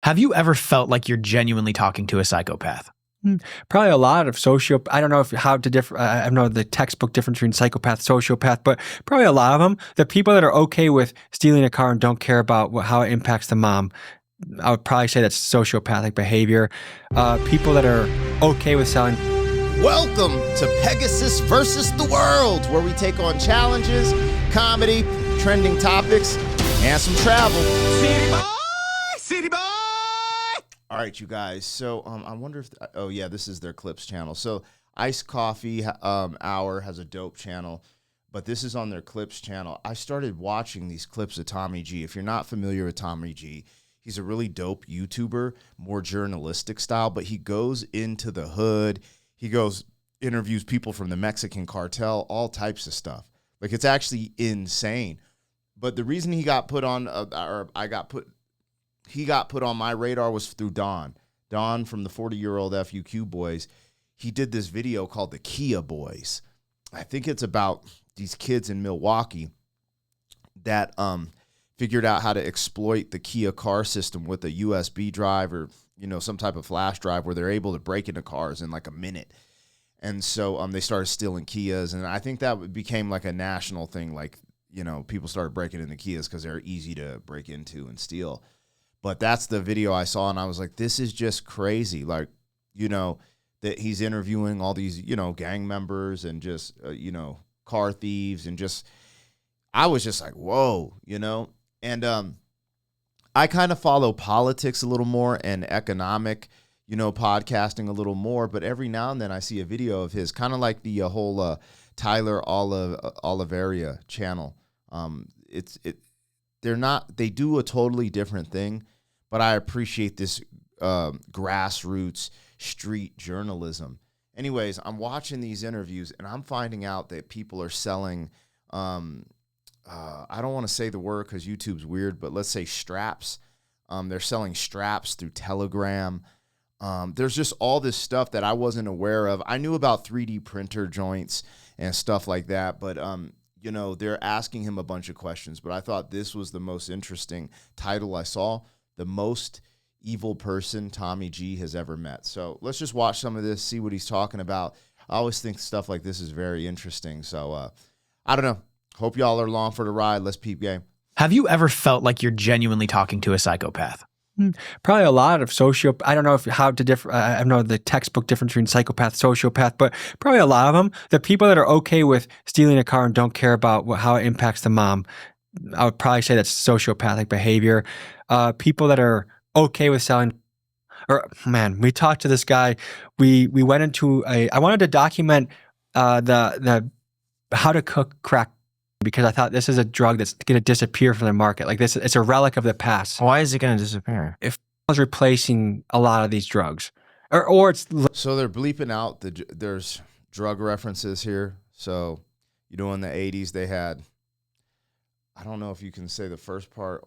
Have you ever felt like you're genuinely talking to a psychopath? Probably a lot of I don't know how to differ. I don't know the textbook difference between psychopath, sociopath, but probably a lot of them. The people that are okay with stealing a car and don't care about how it impacts the mom, I would probably say that's sociopathic behavior. People that are okay with selling. Welcome to Pegasus versus the World, where we take on challenges, comedy, trending topics, and some travel. City boy, city boy. All right, you guys. So I wonder if this is their Clips channel. So Iced Coffee Hour has a dope channel, but this is on their Clips channel. I started watching these clips of Tommy G. If you're not familiar with Tommy G, he's a really dope YouTuber, more journalistic style, but he goes into the hood. He interviews people from the Mexican cartel, all types of stuff. Like, it's actually insane. But the reason he got put on, he got put on my radar was through Don. Don from the 40-year-old FUQ Boys. He did this video called the Kia Boys. I think it's about these kids in Milwaukee that figured out how to exploit the Kia car system with a USB drive or, some type of flash drive where they're able to break into cars in like a minute. And so they started stealing Kias, and I think that became like a national thing. Like, people started breaking into Kias because they're easy to break into and steal. But that's the video I saw, and I was like, this is just crazy. Like, that he's interviewing all these, gang members and just, car thieves, and just, I was just like, whoa, And I kind of follow politics a little more and economic, podcasting a little more. But every now and then I see a video of his, kind of like the whole Tyler Oliveira channel. They do a totally different thing, but I appreciate this grassroots street journalism. Anyways, I'm watching these interviews and I'm finding out that people are selling, I don't want to say the word because YouTube's weird, but let's say straps. They're selling straps through Telegram. There's just all this stuff that I wasn't aware of. I knew about 3D printer joints and stuff like that, but they're asking him a bunch of questions, but I thought this was the most interesting title I saw, The Most Evil Person Tommy G has ever met. So let's just watch some of this, see what he's talking about. I always think stuff like this is very interesting. So I don't know. Hope y'all are along for the ride. Let's peep game. Have you ever felt like you're genuinely talking to a psychopath? Probably a lot of I don't know how to differ. I don't know the textbook difference between psychopath, sociopath, but probably a lot of them. The people that are okay with stealing a car and don't care about how it impacts the mom, I would probably say that's sociopathic behavior. People that are okay with selling. We talked to this guy. We went into I wanted to document the how to cook crack, because I thought this is a drug that's going to disappear from the market. Like this, it's a relic of the past. Why is it going to disappear? If it was replacing a lot of these drugs, or it's so they're bleeping out there's drug references here. So in the 80s they had, I don't know if you can say the first part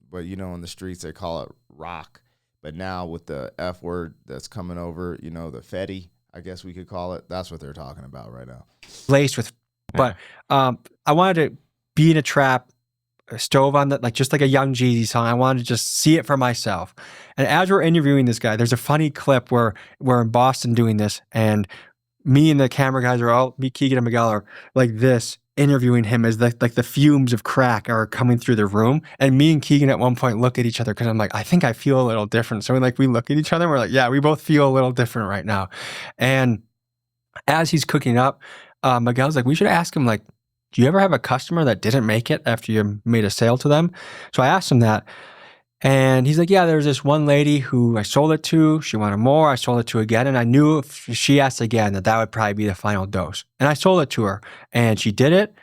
but in the streets they call it rock. But now with the F word that's coming over, the Fetty, I guess we could call it. That's what they're talking about right now. Laced with. But I wanted to be in a trap, a stove on the, just like a Young Jeezy song. I wanted to just see it for myself. And as we're interviewing this guy, there's a funny clip where we're in Boston doing this, and me and the camera guys me, Keegan and Miguel are like this, interviewing him as the fumes of crack are coming through the room. And me and Keegan at one point look at each other because I'm like, I think I feel a little different. So we look at each other and we're like, yeah, we both feel a little different right now. And as he's cooking up, Miguel's like, we should ask him, do you ever have a customer that didn't make it after you made a sale to them? So I asked him that, and he's like, yeah, there's this one lady who I sold it to. She wanted more. I sold it to again, and I knew if she asked again that would probably be the final dose. And I sold it to her, and she did it,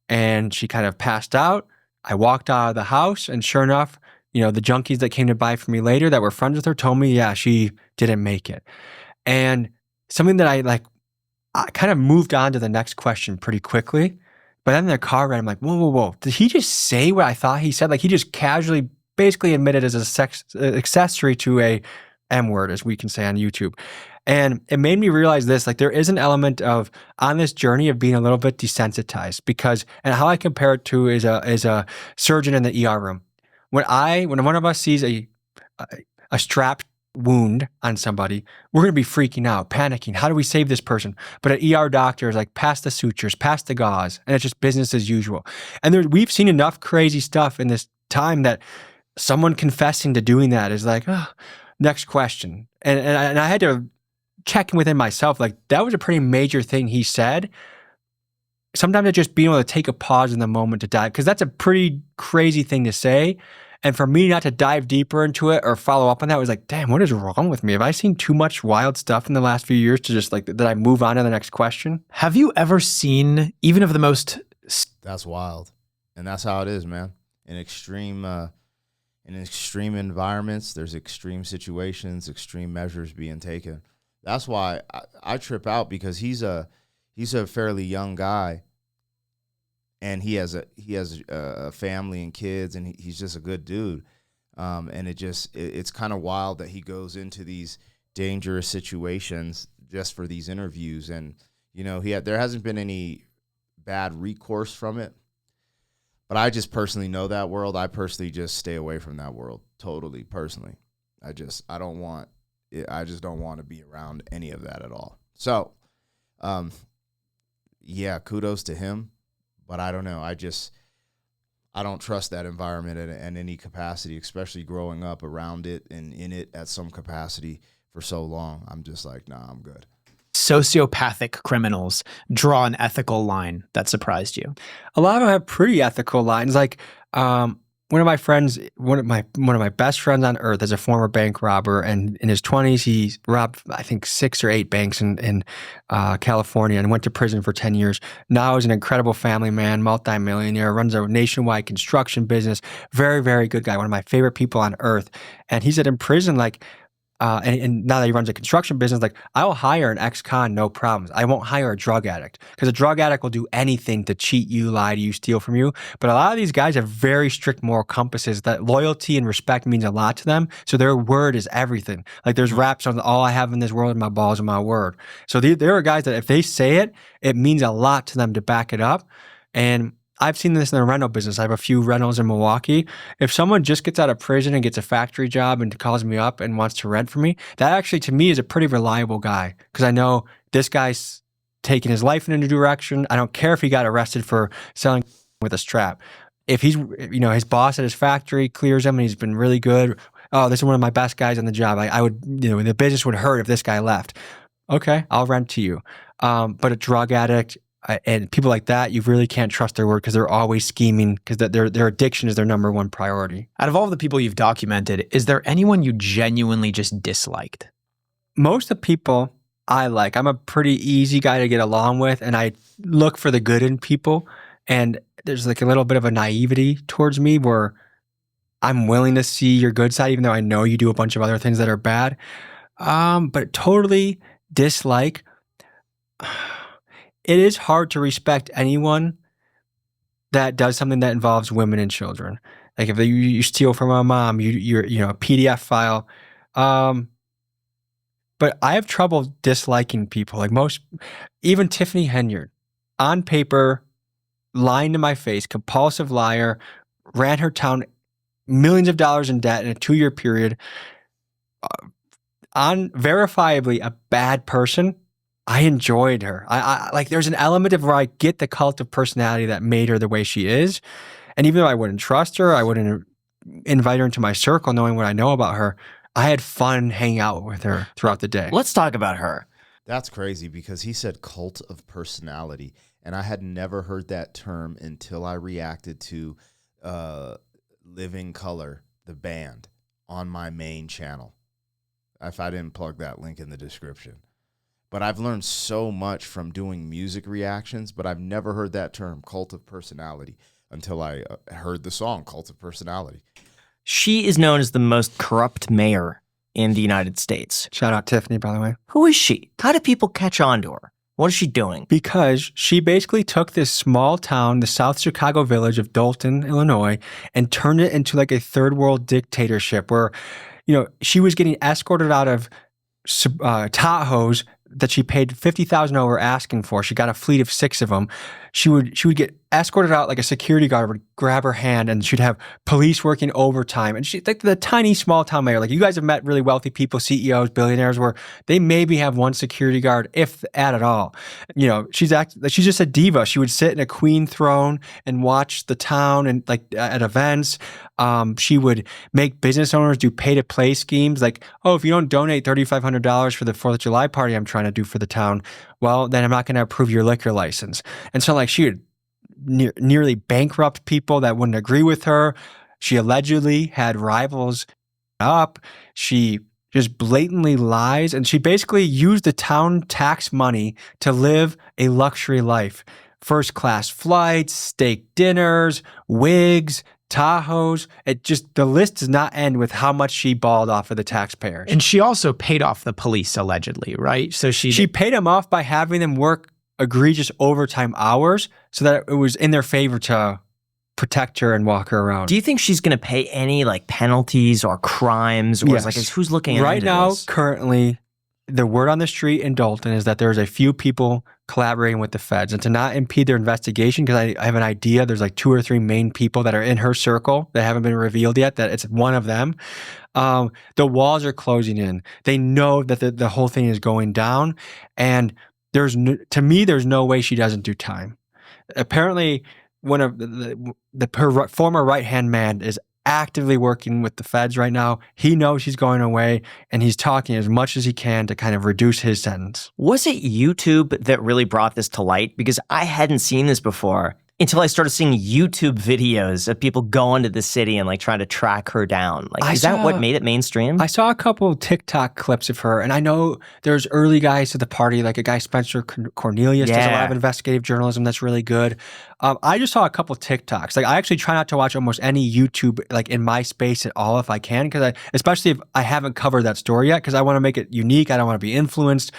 and she kind of passed out. I walked out of the house, and sure enough, the junkies that came to buy from me later that were friends with her told me, yeah, she didn't make it. And something that I kind of moved on to the next question pretty quickly, but then in the car ride, I'm like, whoa. Did he just say what I thought he said? Like, he just casually basically admitted as a sex accessory to a M word, as we can say on YouTube. And it made me realize this, there is an element of, on this journey, of being a little bit desensitized, because, and how I compare it to is a surgeon in the ER room. When one of us sees a a strap wound on somebody, we're going to be freaking out, panicking. How do we save this person? But an ER doctor is like, pass the sutures, pass the gauze, and it's just business as usual. And we've seen enough crazy stuff in this time that someone confessing to doing that is like, oh, next question. And I had to check in within myself, like that was a pretty major thing he said. Sometimes it's just being able to take a pause in the moment to dive, because that's a pretty crazy thing to say. And for me not to dive deeper into it or follow up on that was like, damn, what is wrong with me? Have I seen too much wild stuff in the last few years to just like, that I move on to the next question? Have you ever seen, even of the most... That's wild. And that's how it is, man. In extreme environments, there's extreme situations, extreme measures being taken. That's why I trip out, because he's a fairly young guy. And he has a family and kids, and he's just a good dude. And it's kind of wild that he goes into these dangerous situations just for these interviews. And there hasn't been any bad recourse from it. But I just personally know that world. I personally just stay away from that world totally. Personally, I just don't want to be around any of that at all. So, yeah, kudos to him. But I don't know. I don't trust that environment in any capacity, especially growing up around it and in it at some capacity for so long. I'm just like, nah, I'm good. Sociopathic criminals draw an ethical line that surprised you. A lot of them have pretty ethical lines. Like one of my friends, one of my best friends on earth is a former bank robber, and in his 20s he robbed, I think, 6 or 8 banks in California and went to prison for 10 years. Now he's an incredible family man, multimillionaire, runs a nationwide construction business. Very, very good guy. One of my favorite people on earth. And he said in prison, like, and now that he runs a construction business, like, I'll hire an ex-con, no problems. I won't hire a drug addict, because a drug addict will do anything to cheat you, lie to you, steal from you. But a lot of these guys have very strict moral compasses that loyalty and respect means a lot to them. So their word is everything. Like there's raps on all I have in this world is my balls and my word. So there are guys that if they say it, it means a lot to them to back it up. And I've seen this in the rental business. I have a few rentals in Milwaukee. If someone just gets out of prison and gets a factory job and calls me up and wants to rent for me, that actually to me is a pretty reliable guy, because I know this guy's taking his life in a new direction. I don't care if he got arrested for selling with a strap. If he's, his boss at his factory clears him and he's been really good. Oh, this is one of my best guys on the job. I would, the business would hurt if this guy left. Okay, I'll rent to you. But a drug addict, and people like that, you really can't trust their word, because they're always scheming, because their addiction is their number one priority. Out of all of the people you've documented, is there anyone you genuinely just disliked? Most of the people I like. I'm a pretty easy guy to get along with, and I look for the good in people. And there's like a little bit of a naivety towards me where I'm willing to see your good side, even though I know you do a bunch of other things that are bad. But totally dislike. It is hard to respect anyone that does something that involves women and children. Like if you steal from a mom, you're a PDF file. But I have trouble disliking people. Like even Tiffany Henyard, on paper, lying to my face, compulsive liar, ran her town millions of dollars in debt in a 2-year period. On verifiably a bad person. I enjoyed her. I like, there's an element of where I get the cult of personality that made her the way she is. And even though I wouldn't trust her, I wouldn't invite her into my circle knowing what I know about her, I had fun hanging out with her throughout the day. Let's talk about her. That's crazy, because he said cult of personality, and I had never heard that term until I reacted to Living Color, the band, on my main channel. If I didn't plug that link in the description. But I've learned so much from doing music reactions, but I've never heard that term, cult of personality, until I heard the song, Cult of Personality. She is known as the most corrupt mayor in the United States. Shout out Tiffany, by the way. Who is she? How do people catch on to her? What is she doing? Because she basically took this small town, the South Chicago village of Dalton, Illinois, and turned it into like a third world dictatorship where, she was getting escorted out of Tahoes that she paid $50,000 over asking for. She got a fleet of 6 of them. She would get escorted out, like a security guard would grab her hand, and she'd have police working overtime. And she, like the tiny small town mayor, like you guys have met really wealthy people, CEOs, billionaires, where they maybe have one security guard, if at all. You know, she's just a diva. She would sit in a queen throne and watch the town and like at events. She would make business owners do pay-to-play schemes, like, oh, if you don't donate $3,500 for the 4th of July party I'm trying to do for the town, well, then I'm not going to approve your liquor license. And so, like, she would nearly bankrupt people that wouldn't agree with her. She allegedly had rivals up. She just blatantly lies, and she basically used the town tax money to live a luxury life. First-class flights, steak dinners, wigs, Tahoes. The list does not end with how much she balled off of the taxpayers. And she also paid off the police, allegedly, right? So she paid them off by having them work egregious overtime hours so that it was in their favor to protect her and walk her around. Do you think she's going to pay any like penalties or crimes? Or Yes. is who's looking at right now, currently, the word on the street in Dalton is that there's a few people collaborating with the feds, and to not impede their investigation, because I have an idea there's like 2 or 3 main people that are in her circle that haven't been revealed yet, that it's one of them. The walls are closing in. They know that the whole thing is going down, and to me, there's no way she doesn't do time. Apparently, one of her former right-hand man is actively working with the feds right now. He knows she's going away, and he's talking as much as he can to kind of reduce his sentence. Was it YouTube that really brought this to light? Because I hadn't seen this before until I started seeing YouTube videos of people going to the city and like trying to track her down. Like, is that what made it mainstream? I saw a couple TikTok clips of her, and I know there's early guys to the party, like a guy, Spencer Cornelius, does a lot of investigative journalism that's really good. I just saw a couple TikToks. Like, I actually try not to watch almost any YouTube, like in my space at all if I can, because especially if I haven't covered that story yet, because I want to make it unique. I don't want to be influenced.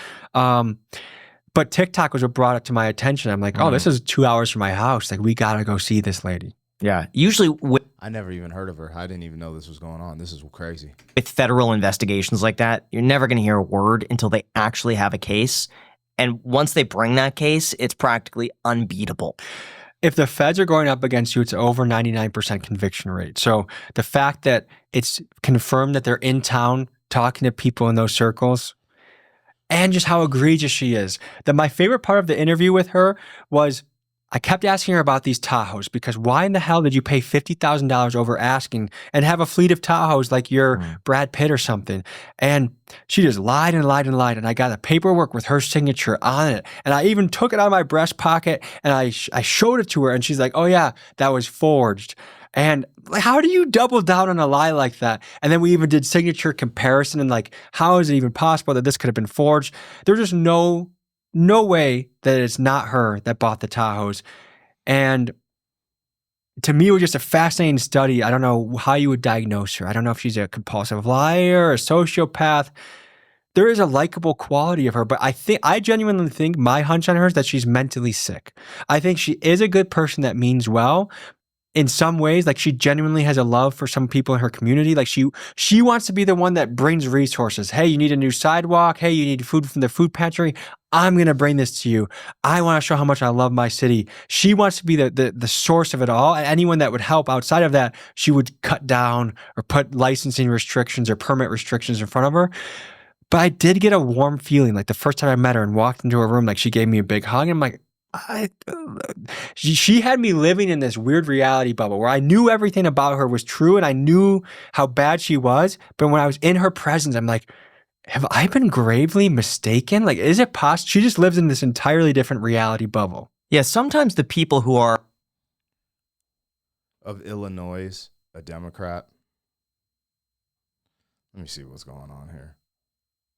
But TikTok was what brought it to my attention. I'm like, oh, this is 2 hours from my house. Like, we got to go see this lady. Yeah. Usually I never even heard of her. I didn't even know this was going on. This is crazy. with federal investigations like that, you're never going to hear a word until they actually have a case. And once they bring that case, it's practically unbeatable. If the feds are going up against you, it's over 99% conviction rate. So the fact that it's confirmed that they're in town talking to people in those circles, and just how egregious she is. My favorite part of the interview with her was I kept asking her about these Tahoes, because why in the hell did you pay $50,000 over asking and have a fleet of Tahoes like you're Brad Pitt or something? And she just lied and lied and lied. And I got the paperwork with her signature on it. And I even took it out of my breast pocket and I showed it to her. And she's like, oh yeah, that was forged. And how do you double down on a lie like that? And then we even did signature comparison and like, how is it even possible that this could have been forged? There's just no way that it's not her that bought the Tahoes. And to me, it was just a fascinating study. I don't know how you would diagnose her. I don't know if she's a compulsive liar, a sociopath. There is a likable quality of her, but I genuinely think my hunch on her is that she's mentally sick. I think she is a good person that means well. In some ways, like, she genuinely has a love for some people in her community. Like, she wants to be the one that brings resources. Hey, you need a new sidewalk. Hey, you need food from the food pantry. I'm going to bring this to you. I want to show how much I love my city. She wants to be the source of it all. And anyone that would help outside of that, she would cut down or put licensing restrictions or permit restrictions in front of her. But I did get a warm feeling. Like, the first time I met her and walked into her room, like, she gave me a big hug. And I'm like, she had me living in this weird reality bubble where I knew everything about her was true and I knew how bad she was. But when I was in her presence, I'm like, have I been gravely mistaken? Like, is it possible? She just lives in this entirely different reality bubble. Yeah, sometimes the people who are Of Illinois, a Democrat. Let me see what's going on here.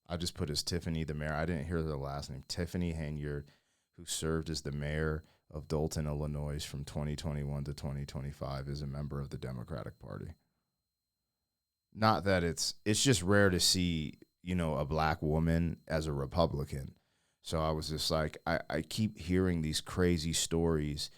I just put as Tiffany the mayor. I didn't hear the last name. Tiffany Henyard, who served as the mayor of Dalton, Illinois from 2021 to 2025, is a member of the Democratic Party. Not that it's just rare to see, a black woman as a Republican. So I was just like, I keep hearing these crazy stories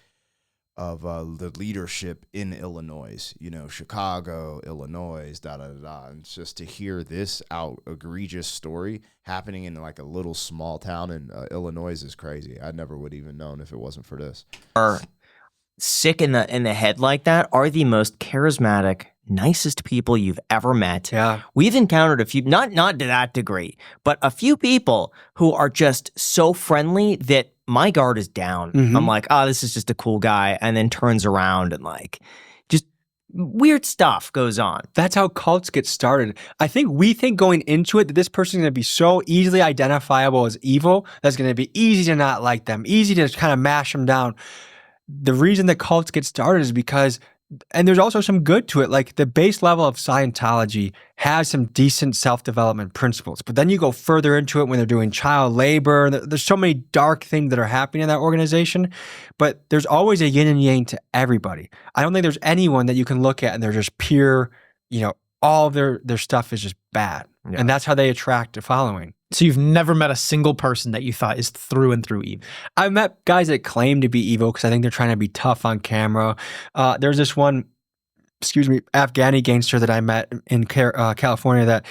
of the leadership in Illinois, Chicago, Illinois, and just to hear this egregious story happening in like a little small town in Illinois is crazy. I never would even known if it wasn't for this. are sick in the head like that are the most charismatic, nicest people you've ever met. Yeah. We've encountered a few, not to that degree, but a few people who are just so friendly that my guard is down. Mhm. I'm like, oh, this is just a cool guy, and then turns around and like just weird stuff goes on. That's how cults get started. I think we think going into it that this person's going to be so easily identifiable as evil that's going to be easy to not like them, easy to kind of mash them down. The reason that cults get started is because, and there's also some good to it, like the base level of Scientology has some decent self-development principles, but then you go further into it when they're doing child labor. There's so many dark things that are happening in that organization, but there's always a yin and yang to everybody. I don't think there's anyone that you can look at and they're just pure, all of their stuff is just bad. Yeah. And that's how they attract a following. So you've never met a single person that you thought is through and through evil? I've met guys that claim to be evil because I think they're trying to be tough on camera. There's this one, Afghani gangster that I met in California that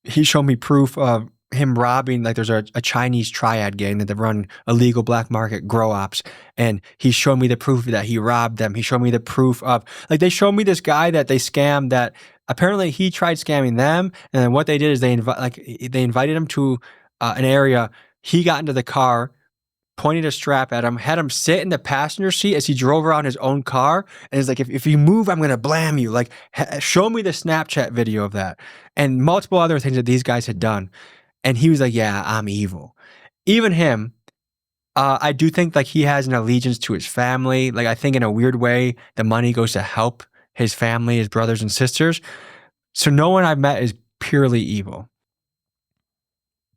he showed me proof of him robbing, like there's a Chinese triad gang that they run illegal black market grow ops. And he showed me the proof that he robbed them. He showed me the proof of, like they showed me this guy that they scammed that apparently he tried scamming them. And then what they did is they invited him to an area. He got into the car, pointed a strap at him, had him sit in the passenger seat as he drove around his own car. And he's like, if you move, I'm going to blam you. Like, show me the Snapchat video of that. And multiple other things that these guys had done. And he was like, yeah, I'm evil. Even him, I do think like he has an allegiance to his family. Like I think in a weird way, the money goes to help his family, his brothers and sisters. So no one I've met is purely evil.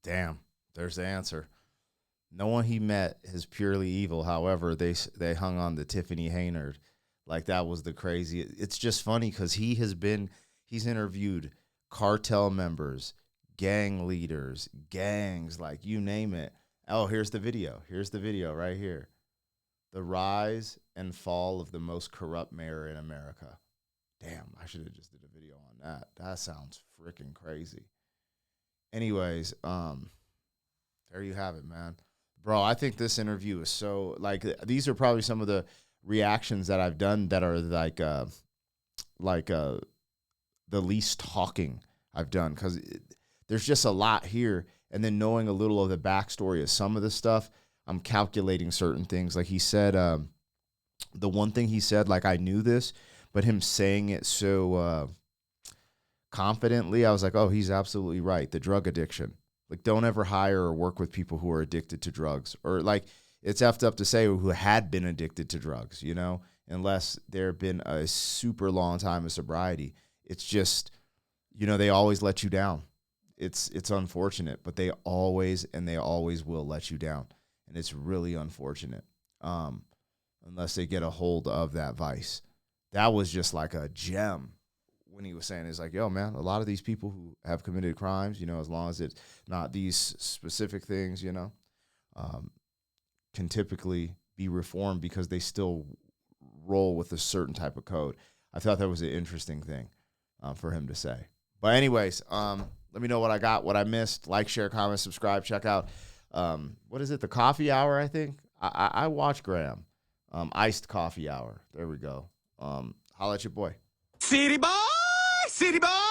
Damn, there's the answer. No one he met is purely evil. However, they hung on to Tiffany Henyard. Like that was the crazy. It's just funny because he's interviewed cartel members, gang leaders, gangs, like you name it. Oh, here's the video. Here's the video right here. The rise and fall of the most corrupt mayor in America. Damn, I should have just did a video on that. That sounds freaking crazy. Anyways, there you have it, man. Bro, I think this interview is so, like, these are probably some of the reactions that I've done that are the least talking I've done, because there's just a lot here. And then knowing a little of the backstory of some of the stuff, I'm calculating certain things. Like he said, the one thing he said, like I knew this, but him saying it so confidently, I was like, oh, he's absolutely right. The drug addiction. Like, don't ever hire or work with people who are addicted to drugs. Or, like, it's effed up to say who had been addicted to drugs, unless there had been a super long time of sobriety. It's just, they always let you down. It's unfortunate, but they always will let you down. And it's really unfortunate unless they get a hold of that vice. That was just like a gem when he was saying, it's like, yo, man, a lot of these people who have committed crimes, as long as it's not these specific things, can typically be reformed because they still roll with a certain type of code. I thought that was an interesting thing for him to say. But anyways, let me know what I got, what I missed. Like, share, comment, subscribe. Check out, what is it, the coffee hour, I think? I watch Graham. Iced coffee hour. There we go. Holla at your boy. City boy, city boy.